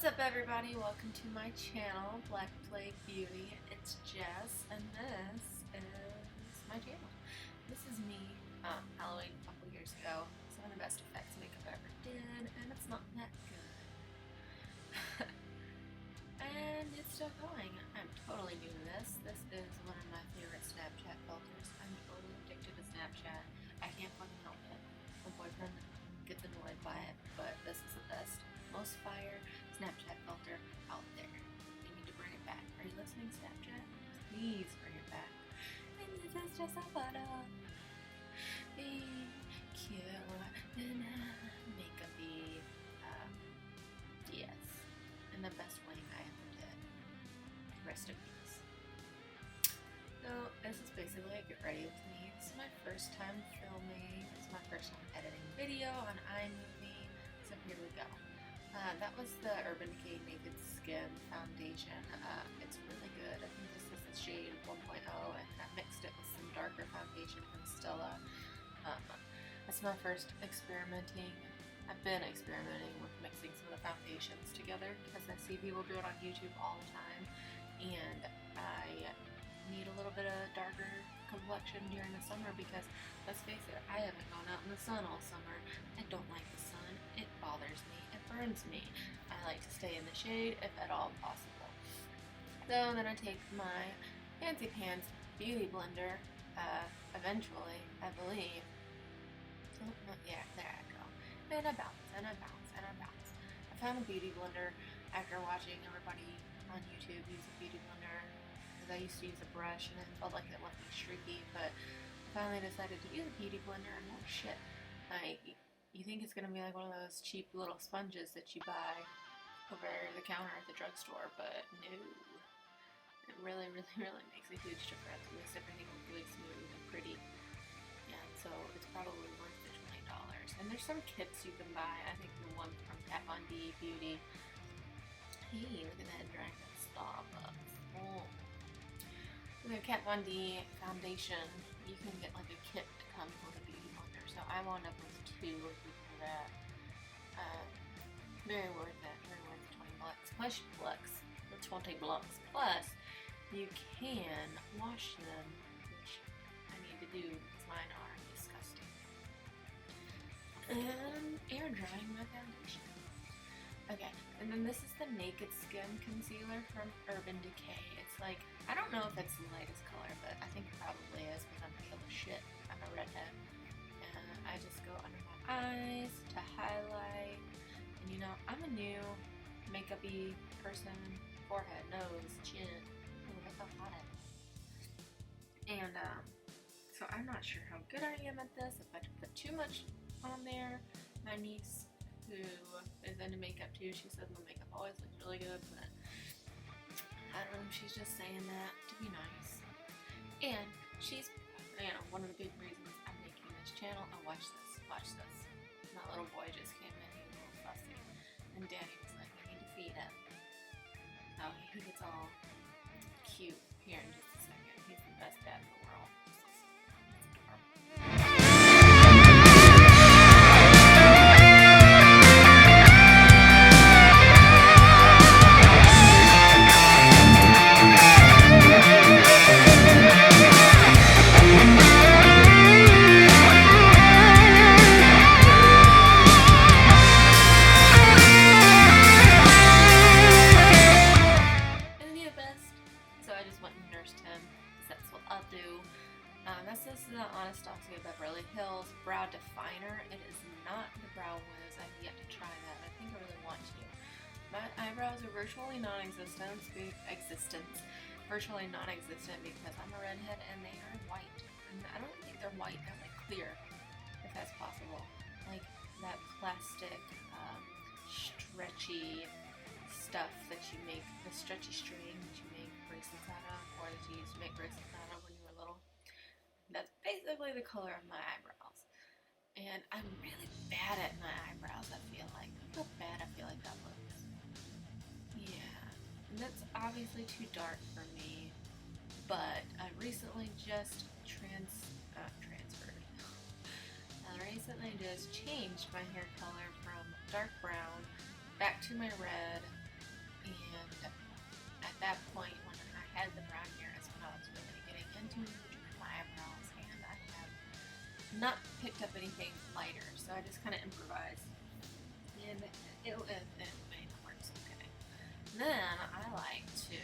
What's up, everybody? Welcome to my channel, Black Plague Beauty. It's Jess, and this is my channel. This is me, Halloween a couple years ago. Some of the best effects makeup I ever did, and it's not that good. And it's still going. I'm totally new to this. This is one of my favorite Snapchat filters. I'm totally addicted to Snapchat. I can't fucking help it. My boyfriend gets annoyed by it, but this is the best, most fire Snapchat filter out there. They need to bring it back. Are you listening, Snapchat? Please bring it back. And this is just a photo. Be cute and makeup-y. Yes. In the best way I ever did. Rest in peace. So, this is basically a get ready with me. This is my first time filming. It's my first time editing video on iMovie. So here we go. That was the Urban Decay Naked Skin Foundation. It's really good. I think this is the shade 1.0, and I mixed it with some darker foundation from Stella. That's my first experimenting. I've been experimenting with mixing some of the foundations together because I see people do it on YouTube all the time, and I need a little bit of darker complexion during the summer because, let's face it, I haven't gone out in the sun all summer. I don't like the sun. It bothers me. It burns me. I like to stay in the shade if at all possible. So then I take my Fancy Pants Beauty Blender, eventually, I believe. Oh, yeah, there I go. And I bounce, and I bounce, and I bounce. I found a beauty blender after watching everybody on YouTube use a beauty blender. I used to use a brush and it felt like it left me streaky, but finally decided to use a beauty blender, and oh shit, you think it's gonna be like one of those cheap little sponges that you buy over the counter at the drugstore, but no, it really makes a huge difference. It makes everything look really smooth and pretty, yeah, so it's probably worth the $20. And there's some kits you can buy. I think the one from Ep.1 Beauty. Hey, look at that dragon Starbucks. Oh. The Kat-Von D foundation, you can get like a kit that comes with a beauty blender. So I wound up with two of that. Very worth it. Very worth the $20. Plus the $20. Plus, you can wash them, which I need to do because mine are disgusting. And air drying my foundation. Okay, and then this is the Naked Skin Concealer from Urban Decay. It's like, I don't know if it's the lightest color, but I think it probably is because I'm pale as shit. I'm a redhead. And I just go under my eyes to highlight. And you know, I'm a new makeup-y person. Forehead, nose, chin. Ooh, that's so hot. And, so I'm not sure how good I am at this. If I put too much on there, my niece, who is into makeup too, she says my makeup always looks really good, but I don't know, she's just saying that to be nice. And she's, you know, one of the big reasons I'm making this channel. Oh, watch this, watch this. My little boy just came in, he was a little fussy, and Daddy was like, I need to feed him. Oh, he gets all cute here in just a second. He's the best dad in the world. It's adorable. This is the Anastasia Beverly Hills Brow Definer. It is not the Brow Wiz. I've yet to try that. I think I really want to. My eyebrows are virtually non-existent. Virtually non-existent because I'm a redhead and they are white. And I don't think they're white. They're like clear, if that's possible. Like that plastic, stretchy stuff that you make, the stretchy string that you make bracelets out of, or that you used to make bracelets out of when you were little. That's basically the color of my eyebrows. And I'm really bad at my eyebrows, I feel like. Look how bad I feel like that looks. Yeah. And that's obviously too dark for me. But I recently just transferred. I recently just changed my hair color from dark brown back to my red And at that point, when I had the brown hair, is when I was really getting into my eyebrows, and I have not picked up anything lighter, so I just kind of improvised, and it may not work so okay. Then I like to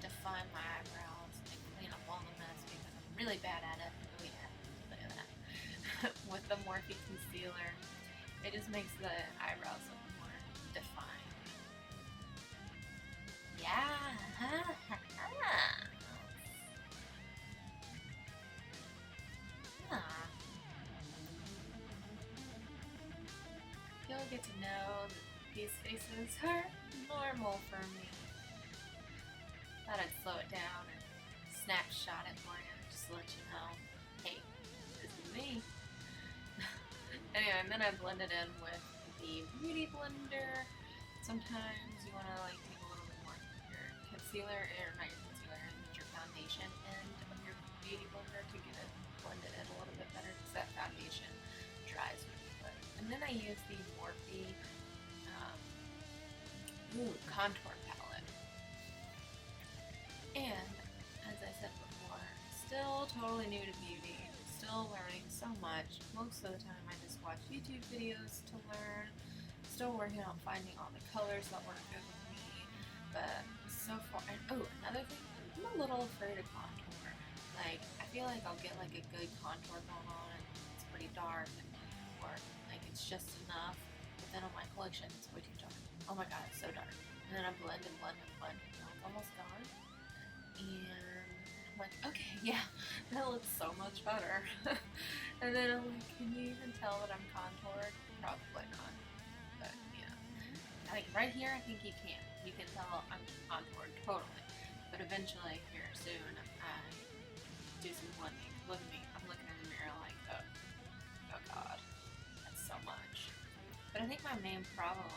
define my eyebrows and clean up all the mess because I'm really bad at it. Oh yeah, look at that. With the Morphe concealer, it just makes the eyebrows look more defined. Yeah. You'll get to know that these faces are normal for me. Thought I'd slow it down and snapshot it for you, just to let you know, hey, this is me. Anyway, and then I blend it in with the Beauty Blender. Sometimes you want to like take a little bit more of your concealer, or not your concealer, and your foundation end of your Beauty Blender to get it blended in a little bit better because that foundation dries really quick. And then I use the Morphe contour palette. And as I said before, still totally new to beauty, still learning so much. Most of the time I just watch YouTube videos to learn, still working on finding all the colors that work good with me. But so far, and another thing, I'm a little afraid of contour. Like, I feel like I'll get like a good contour going on and it's pretty dark, or like it's just enough, but then on my collection it's way too dark. Oh my god, it's so dark. And then I blend and blend and blend, and it's almost gone. And I'm like, okay, yeah, that looks so much better. And then I'm like, can you even tell that I'm contoured? Probably not. But yeah, like right here, I think you can. You can tell I'm contoured totally. But eventually, here soon, I do some blending. Look at me. I'm looking in the mirror like, oh god, that's so much. But I think my main problem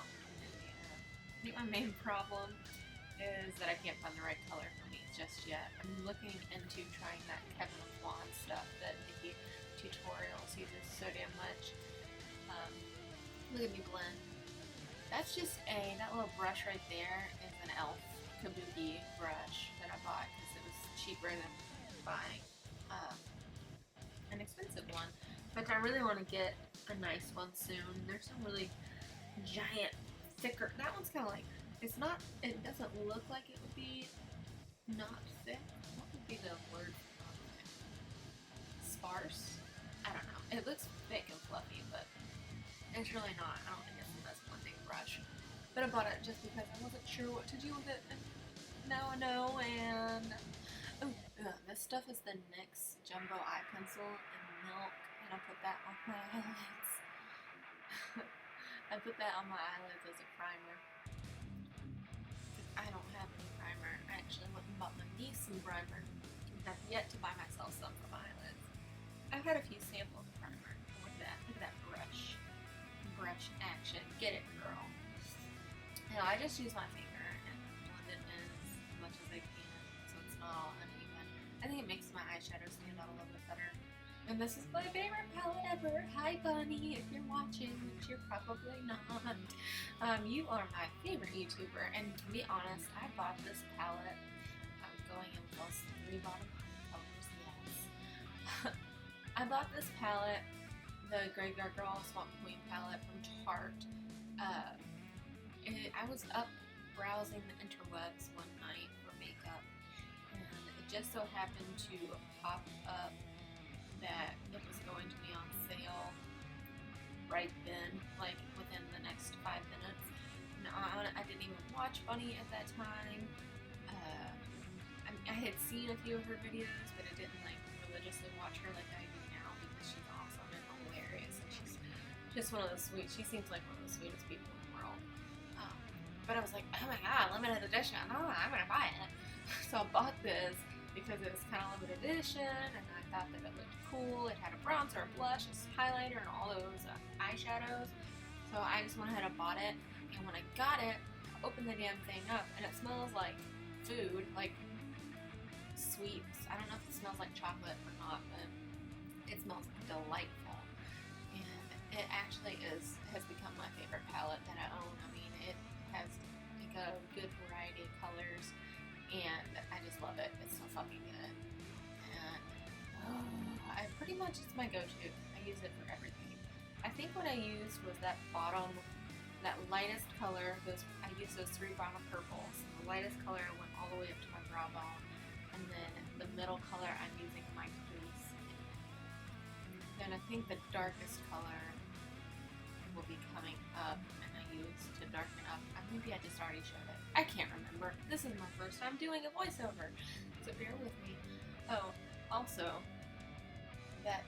is that I can't find the right color for me just yet. I'm looking into trying that Kevin Kwan stuff that Nikki Tutorials uses so damn much. Look at me blend. That's just that little brush right there is an e.l.f. Kabuki brush that I bought because it was cheaper than buying an expensive one. But I really want to get a nice one soon. There's some really giant, thicker. That one's kind of like, it's not, it doesn't look like it would be not thick. What would be the word for it? Sparse? I don't know. It looks thick and fluffy, but it's really not. I don't think it's the best blending brush. But I bought it just because I wasn't sure what to do with it, and now I know. And this stuff is the NYX Jumbo Eye Pencil in Milk, and I put that on my eyelids. I put that on my eyelids as a primer. I don't have any primer. I actually went and bought my niece some primer. I've yet to buy myself some for my eyelids. I've had a few samples of primer. Look at that. Look at that brush. Brush action. Get it, girl. You know, I just use my finger and blend it in as much as I can so it's not all uneven. I think it makes my eyeshadow stand out a little bit better. And this is my favorite palette ever. Hi, Bunny, if you're watching, which you're probably not. You are my favorite YouTuber, and to be honest, I bought this palette. I'm going in with those 3 bottom colors, yes. I bought this palette, the Graveyard Girl Swamp Queen palette from Tarte. I was up browsing the interwebs one night for makeup, and it just so happened to pop up that it was going to be on sale right then, like within the next 5 minutes. And I didn't even watch Bunny at that time. I had seen a few of her videos, but I didn't like religiously watch her like I do now because she's awesome and hilarious, and she's just one of the she seems like one of the sweetest people in the world. But I was like, oh my god, limited edition, oh, I'm gonna buy it. So I bought this because it was kind of limited edition, and I thought that it looked cool. It had a bronzer, a blush, a highlighter, and all those eyeshadows. So I just went ahead and bought it, and when I got it, I opened the damn thing up, and it smells like food, like sweets. I don't know if it smells like chocolate or not, but it smells delightful. And it actually has become my favorite palette that I own. I mean, it has like a good variety much it's my go-to. I use it for everything. I think what I used was that bottom, that lightest color. I used those 3 bottom purples. The lightest color went all the way up to my brow bone, and then the middle color I'm using my crease. Then I think the darkest color will be coming up, and I used to darken up. Maybe I just already showed it. I can't remember. This is my first time doing a voiceover, so bear with me. Oh, also, that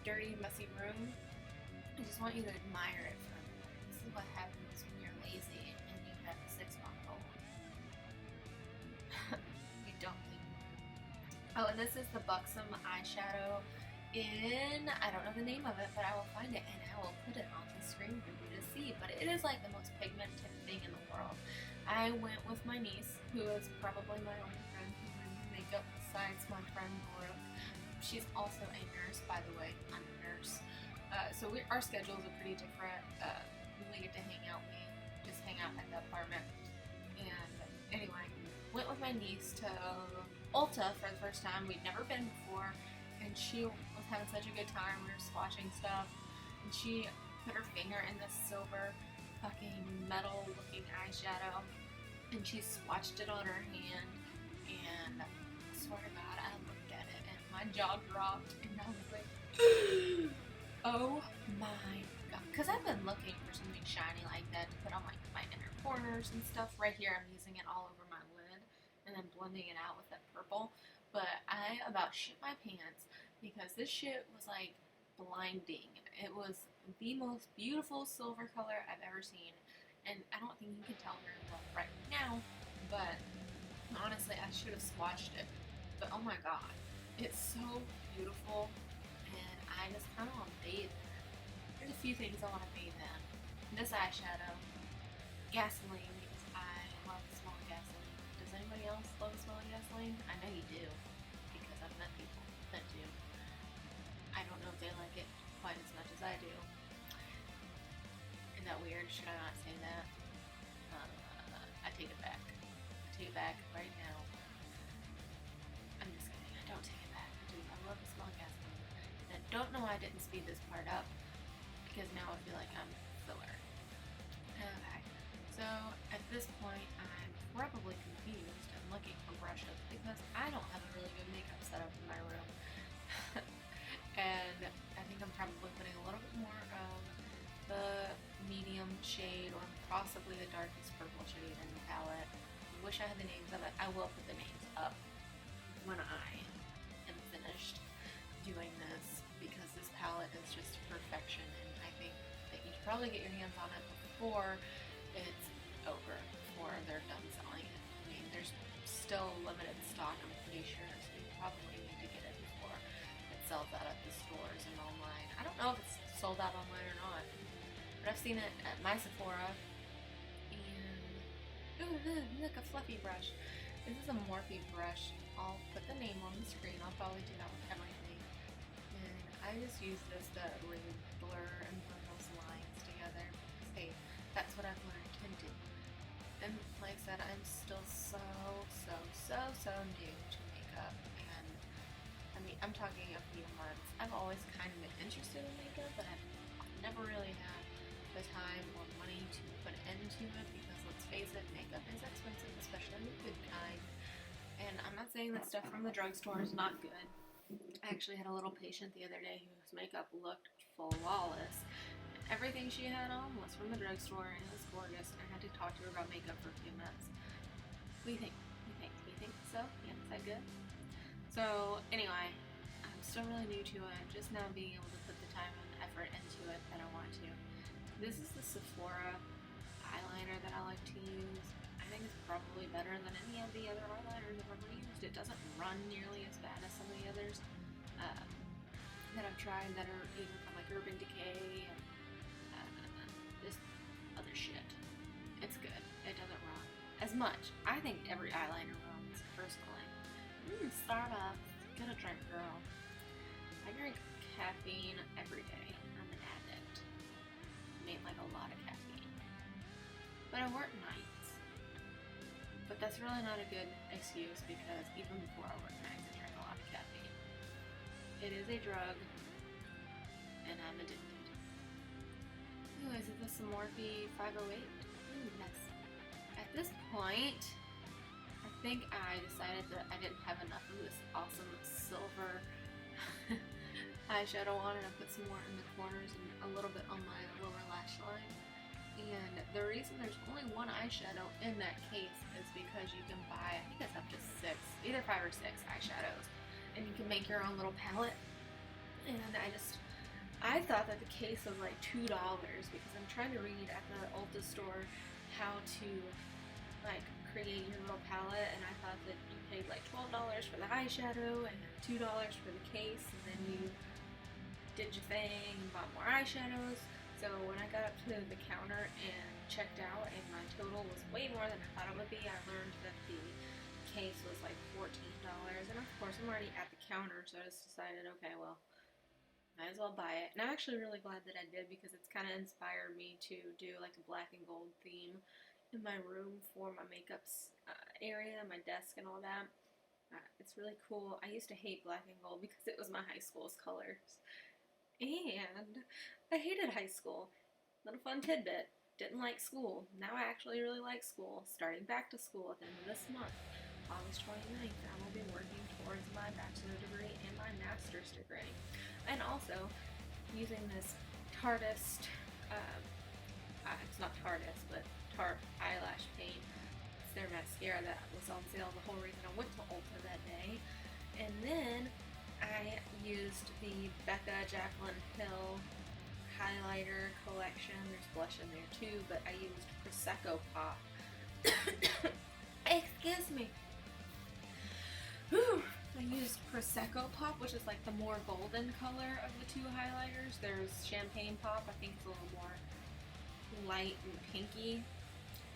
dirty, messy room, I just want you to admire it for a minute. This is what happens when you're lazy and you have a 6-month-old. You don't think. Oh, and this is the Buxom eyeshadow in, I don't know the name of it, but I will find it and I will put it on the screen for you to see. But it is like the most pigmented thing in the world. I went with my niece, who is probably my only friend who learns makeup besides my friend Brooke. She's also a nurse, by the way. I'm a nurse. So our schedules are pretty different. When we get to hang out, we just hang out at the apartment. And anyway, went with my niece to Ulta for the first time. We'd never been before, and she was having such a good time. We were swatching stuff, and she put her finger in this silver fucking metal looking eyeshadow, and she swatched it on her hand, and I swear to God, I looked at it and my jaw dropped, and I was like, oh my God. Because I've been looking for something shiny like that to put on like my inner corners and stuff. Right here I'm using it all over my lid and then blending it out with that purple, but I about shit my pants because this shit was like blinding. It was the most beautiful silver color I've ever seen, and I don't think you can tell very well right now, but honestly I should have swatched it. But oh my God, it's so beautiful, and I just kind of want to bathe in it. There's a few things I want to bathe in. This eyeshadow, gasoline, because I love the smell of gasoline. Does anybody else love the smell of gasoline? I know you do, because I've met people that do. I don't know if they like it quite as much as I do. Isn't that weird? Should I not say that? I take it back. I take it back right now. I'm just kidding. I don't take it back. I do. I love the smell of gasoline. And I don't know why I didn't speed this part up, because now I feel like I'm filler. Okay. So at this point, I'm probably confused and looking for brushes because I don't have a really good makeup setup in my room. And I think I'm probably putting a little bit more of the medium shade or possibly the darkest purple shade in the palette. I wish I had the names of it. I will put the names up when I am finished doing this, because this palette is just perfection, and I think that you should probably get your hands on it before it's over, before they're done selling it. I mean, there's still limited stock, I'm pretty sure, so you probably need to get it before it sells out at the stores and online. I don't know if it's sold out online or not, but I've seen it at my Sephora. And ooh, look, a fluffy brush. This is a Morphe brush. I'll put the name on the screen. I'll probably do that with everything. And I just use this to really blur and blend those lines together. Hey, that's what I've learned to do. And like I said, I'm still so new to makeup. And I mean, I'm talking a few months. I've always kind of been interested in makeup, but I've never really had the time or money to put into it, because let's face it, makeup is expensive, especially the good kind. And I'm not saying that stuff from the drugstore is not good. I actually had a little patient the other day whose makeup looked flawless. Everything she had on was from the drugstore, and it was gorgeous. I had to talk to her about makeup for a few minutes. What do you think? You think so? Yeah, is that good? So anyway, I'm still really new to it. Just now being able to put the time and effort into it that I want to. This is the Sephora eyeliner that I like to use. I think it's probably better than any of the other eyeliners I've ever used. It doesn't run nearly as bad as some of the others that I've tried that are even from like Urban Decay and this other shit. It's good. It doesn't run as much. I think every eyeliner runs, personally. Starbucks. Get a drink, girl. I drink caffeine every day. I'm an addict. I mean, like a lot of caffeine. But I work nights. But that's really not a good excuse, because even before I work nights, I drink a lot of caffeine. It is a drug. and I'm addicted. Anyways, is this a Morphe 508? Ooh, yes. At this point, I think I decided that I didn't have enough of this awesome silver eyeshadow on, and I put some more in the corners and a little bit on my lower lash line. And the reason there's only one eyeshadow in that case is because you can buy, I think it's up to 6, either 5 or 6 eyeshadows, and you can make your own little palette. And I thought that the case was like $2 because I'm trying to read at the Ulta store how to like create your little palette, and I thought that you paid like $12 for the eyeshadow and $2 for the case, and then you did your thing and bought more eyeshadows. So when I got up to the counter and checked out and my total was way more than I thought it would be, I learned that the case was like $14, and of course I'm already at the counter, so I just decided, okay, well, might as well buy it. And I'm actually really glad that I did, because it's kind of inspired me to do like a black and gold theme in my room for my makeup area, my desk and all that. It's really cool. I used to hate black and gold because it was my high school's colors. And I hated high school. Little fun tidbit. Didn't like school. Now I actually really like school. Starting back to school at the end of this month, August 29th, I will be working towards my bachelor degree and my master's degree. And also using this Tartist, it's not Tartist, but Tarte eyelash paint. It's their mascara that was on sale, the whole reason I went to Ulta that day. And then I used the Becca Jaclyn Hill highlighter collection. There's blush in there too, but I used Prosecco Pop. Excuse me. Whew. I used Prosecco Pop, which is like the more golden color of the two highlighters. There's Champagne Pop, I think it's a little more light and pinky.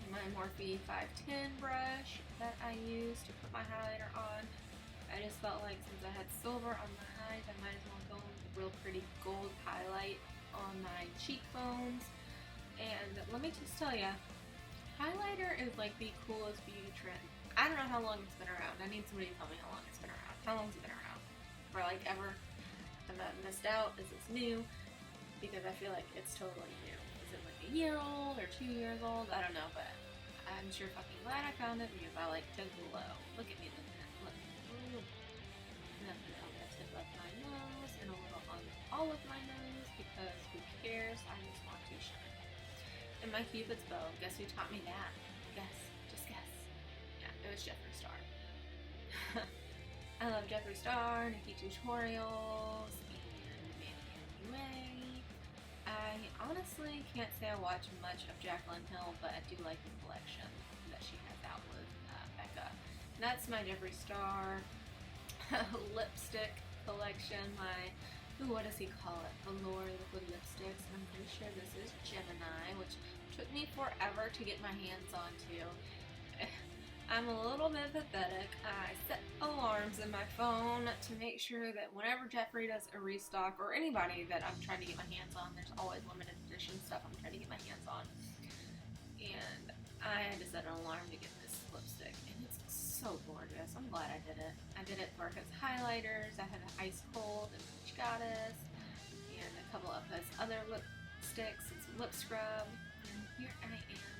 My Morphe 510 brush that I used to put my highlighter on. I just felt like since I had silver on my eyes, I might as well go with a real pretty gold highlight on my cheekbones. And let me just tell you, highlighter is like the coolest beauty trend. I don't know how long it's been around. I need somebody to tell me how long it's been around. How long has it been around? Or like ever? Have I missed out? Is this new? Because I feel like it's totally new. Is it like a year old or 2 years old? I don't know, but I'm sure fucking glad I found it because I like to glow. Look at me looking at it. Look. Ooh. Nothing on the tip of my nose and a little on all of my nose because who cares? I just want to shine. And my Cupid's bow. Guess who taught me that? Guess. Just guess. Yeah, it was Jeffree Star. I love Jeffree Star, Nikki Tutorials, and Manny. I honestly can't say I watch much of Jaclyn Hill, but I do like the collection that she has out with Becca. And that's my Jeffree Star lipstick collection. My, what does he call it? Velour liquid lipsticks. And I'm pretty sure this is Gemini, which took me forever to get my hands on to. I'm a little bit pathetic. I set alarms in my phone to make sure that whenever Jeffree does a restock, or anybody that I'm trying to get my hands on, there's always limited edition stuff I'm trying to get my hands on. And I had to set an alarm to get this lipstick, and it's so gorgeous. I'm glad I did it. I did it for his highlighters. I had an Ice Cold and Peach Goddess, and a couple of his other lipsticks and some lip scrub. And here I am